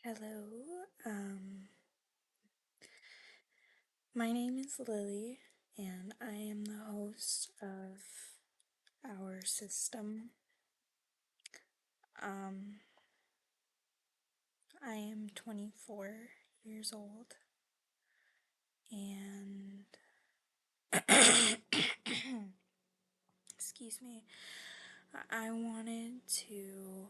Hello, my name is Lily, and I am the host of our system. Um, I am 24 years old, and excuse me, I wanted to.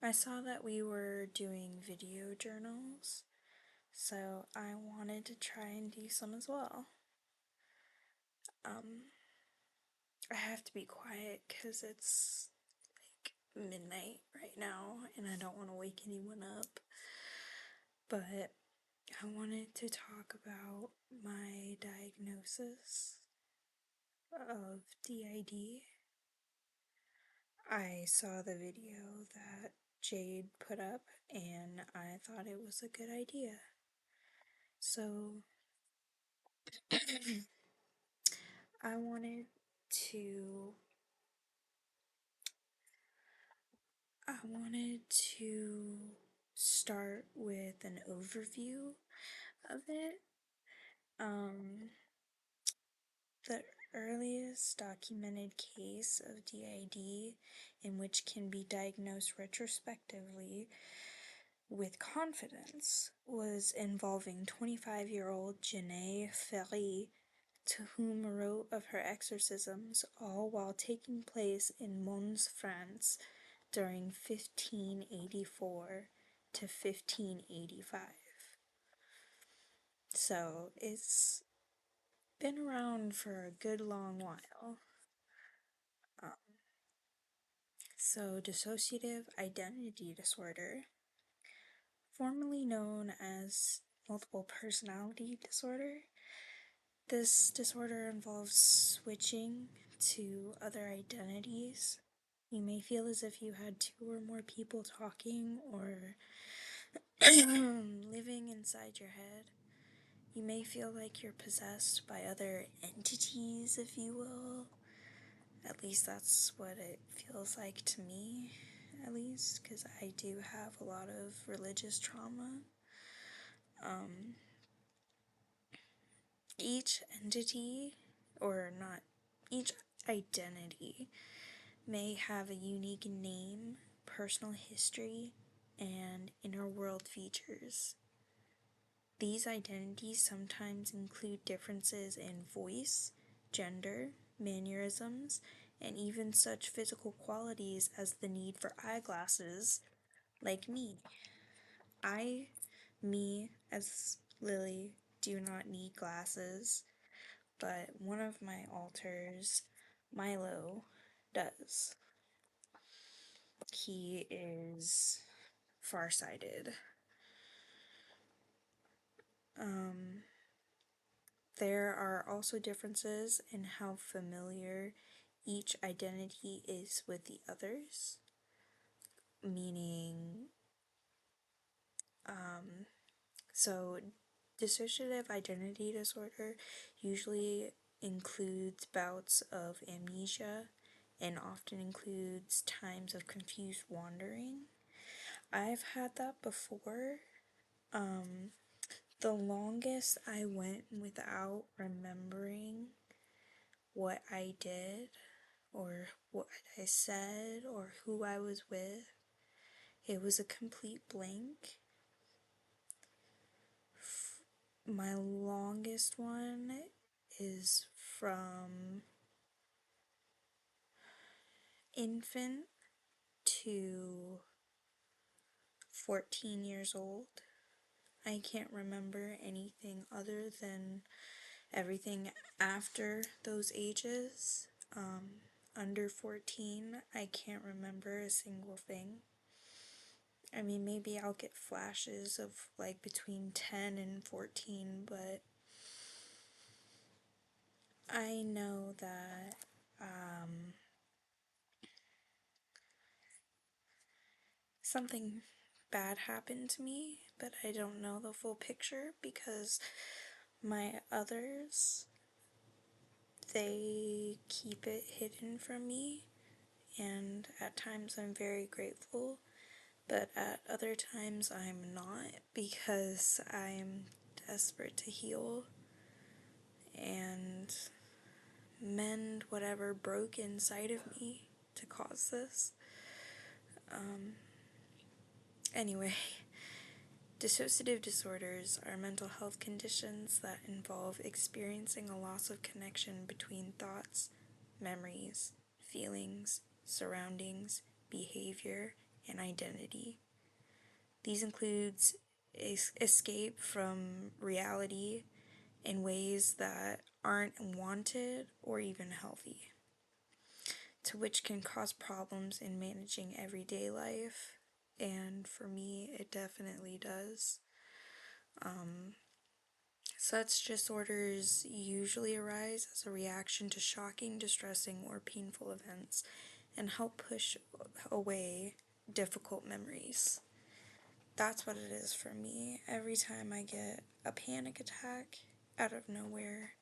I saw that we were doing video journals, so I wanted to try and do some as well. I have to be quiet because it's midnight right now and I don't want to wake anyone up. But I wanted to talk about my diagnosis of DID. I saw the video that Jade put up and I thought it was a good idea. So I wanted to I wanted to start with an overview of it. The earliest documented case of DID in which can be diagnosed retrospectively with confidence was involving 25-year-old Janae Ferry, to whom wrote of her exorcisms, all while taking place in Mons, France, during 1584 to 1585. So it's been around for a good long while. So, dissociative identity disorder, formerly known as multiple personality disorder. This disorder involves switching to other identities. You may feel as if you had two or more people talking or living inside your head. You may feel like you're possessed by other entities, if you will. At least that's what it feels like to me, at least, because I do have a lot of religious trauma. Each entity, or not, each identity may have a unique name, personal history, and inner world features. These identities sometimes include differences in voice, gender, mannerisms, and even such physical qualities as the need for eyeglasses, like me. Me, as Lily, do not need glasses, but one of my alters, Milo, does. He is farsighted. There are also differences in how familiar each identity is with the others, meaning, so dissociative identity disorder usually includes bouts of amnesia and often includes times of confused wandering. I've had that before. The longest I went without remembering what I did or what I said or who I was with, it was a complete blank. My longest one is from infant to 14 years old. I can't remember anything other than everything after those ages. Under 14, I can't remember a single thing. I mean, maybe I'll get flashes of like between 10 and 14, but I know that something bad happened to me, but I don't know the full picture because my others, they keep it hidden from me, and at times I'm very grateful but at other times I'm not because I'm desperate to heal and mend whatever broke inside of me to cause this. Anyway, dissociative disorders are mental health conditions that involve experiencing a loss of connection between thoughts, memories, feelings, surroundings, behavior, and identity. These includes escape from reality in ways that aren't wanted or even healthy, to which can cause problems in managing everyday life. And for me, it definitely does. Such disorders usually arise as a reaction to shocking, distressing, or painful events and help push away difficult memories. That's what it is for me. Every time I get a panic attack out of nowhere,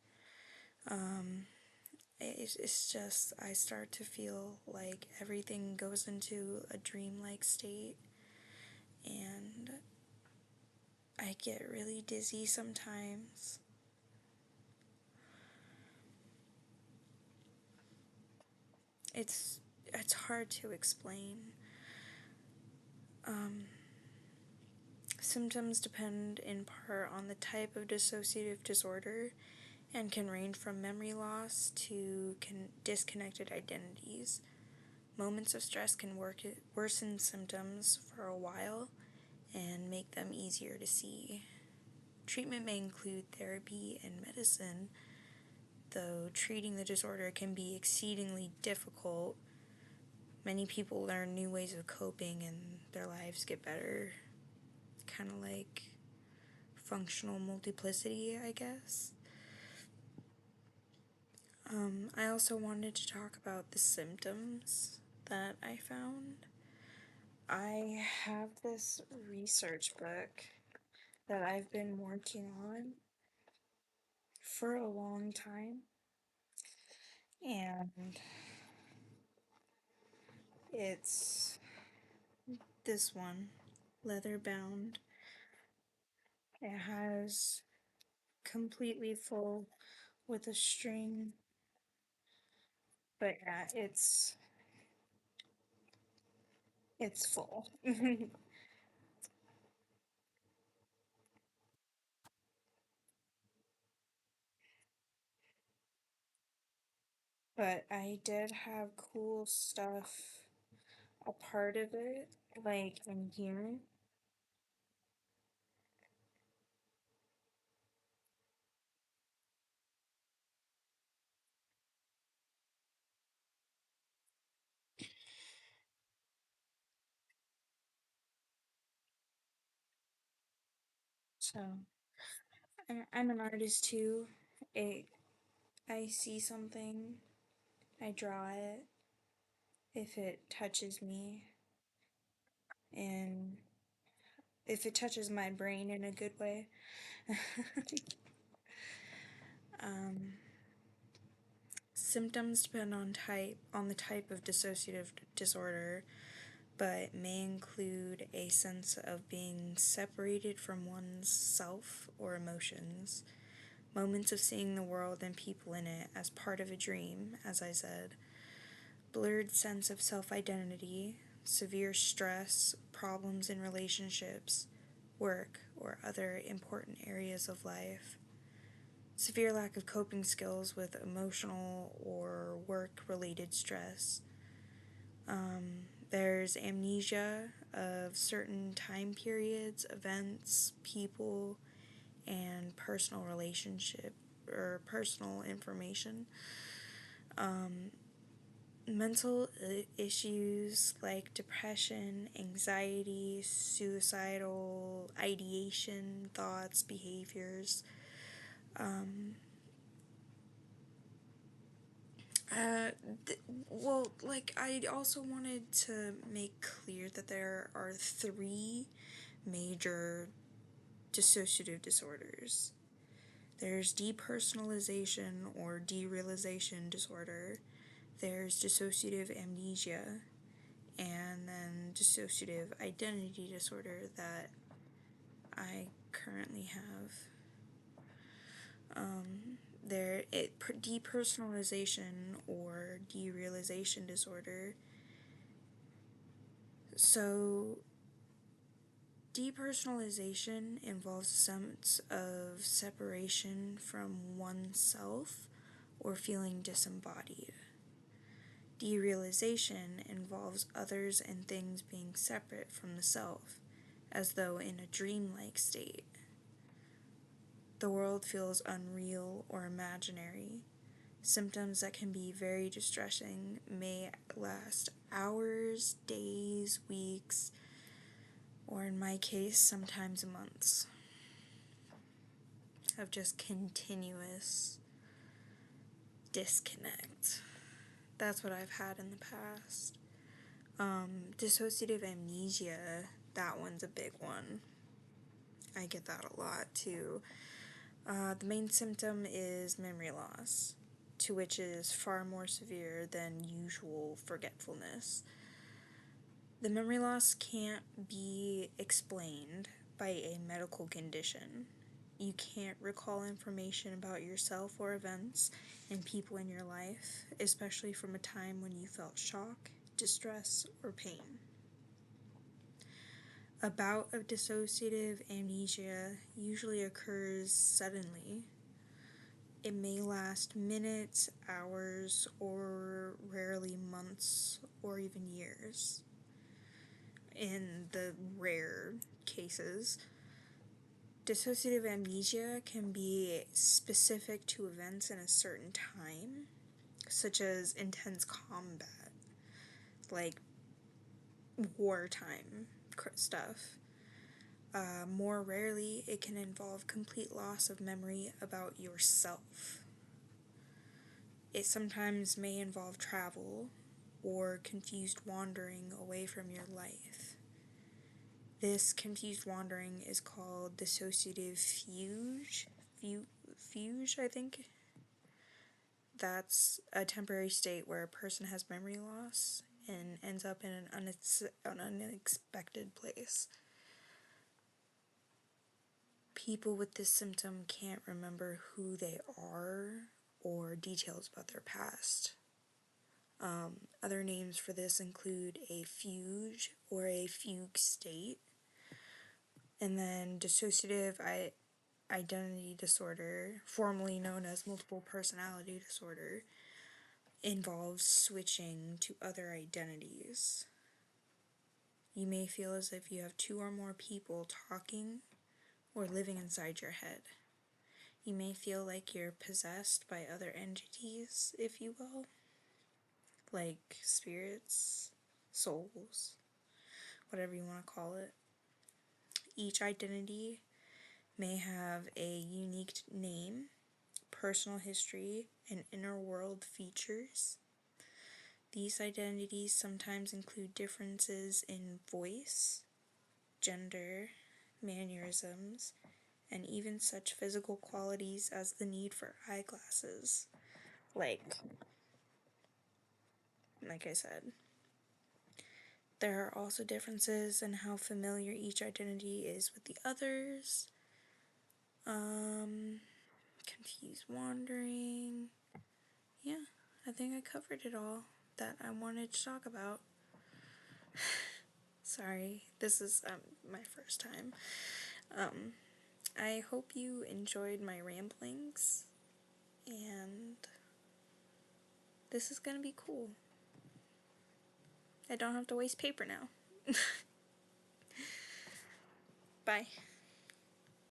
it's just I start to feel like everything goes into a dreamlike state, and I get really dizzy sometimes. It's it's hard to explain. Symptoms depend in part on the type of dissociative disorder and can range from memory loss to disconnected identities. Moments of stress can worsen symptoms for a while and make them easier to see. Treatment may include therapy and medicine, though treating the disorder can be exceedingly difficult. Many people learn new ways of coping and their lives get better. Kind of like functional multiplicity, I guess. I also wanted to talk about the symptoms that I found. I have this research book that I've been working on for a long time, and it's this one, leather bound. It has completely full with a string, but yeah, it's full. But I did have cool stuff a part of it, like in here. So I'm an artist too. It, I see something, I draw it if it touches me, and if it touches my brain in a good way. um, Symptoms depend on the type of dissociative disorder, but may include a sense of being separated from one's self or emotions, moments of seeing the world and people in it as part of a dream, as I said, blurred sense of self identity, severe stress, problems in relationships, work, or other important areas of life, severe lack of coping skills with emotional or work related stress. There's amnesia of certain time periods, events, people, and personal relationship or personal information. Mental issues like depression, anxiety, suicidal ideation, thoughts, behaviors. Uh, well, like, I also wanted to make clear that there are three major dissociative disorders. There's depersonalization or derealization disorder, there's dissociative amnesia, and then dissociative identity disorder that I currently have. Depersonalization or derealization disorder. So, depersonalization involves a sense of separation from oneself or feeling disembodied. Derealization involves others and things being separate from the self, as though in a dreamlike state. The world feels unreal or imaginary. Symptoms that can be very distressing may last hours, days, weeks, or in my case, sometimes months of just continuous disconnect. That's what I've had in the past. Dissociative amnesia, that one's a big one. I get that a lot too. The main symptom is memory loss, to which is far more severe than usual forgetfulness. The memory loss can't be explained by a medical condition. You can't recall information about yourself or events and people in your life, especially from a time when you felt shock, distress, or pain. A bout of dissociative amnesia usually occurs suddenly. It may last minutes, hours, or rarely months or even years. In the rare cases, dissociative amnesia can be specific to events in a certain time, such as intense combat, like wartime stuff. More rarely, it can involve complete loss of memory about yourself. It sometimes may involve travel or confused wandering away from your life. This confused wandering is called dissociative fugue, I think. That's a temporary state where a person has memory loss and ends up in an unexpected place. People with this symptom can't remember who they are or details about their past. Other names for this include a fugue or a fugue state. And then dissociative identity disorder, formerly known as multiple personality disorder, involves switching to other identities. You may feel as if you have two or more people talking or living inside your head. You may feel like you're possessed by other entities, if you will, like spirits, souls, whatever you want to call it. Each identity may have a unique name, personal history, and inner world features. These identities sometimes include differences in voice, gender, mannerisms, and even such physical qualities as the need for eyeglasses. Like I said. There are also differences in how familiar each identity is with the others. Confused wandering. Yeah, I think I covered it all that I wanted to talk about. Sorry, this is my first time. I hope you enjoyed my ramblings, and this is gonna be cool. I don't have to waste paper now. Bye.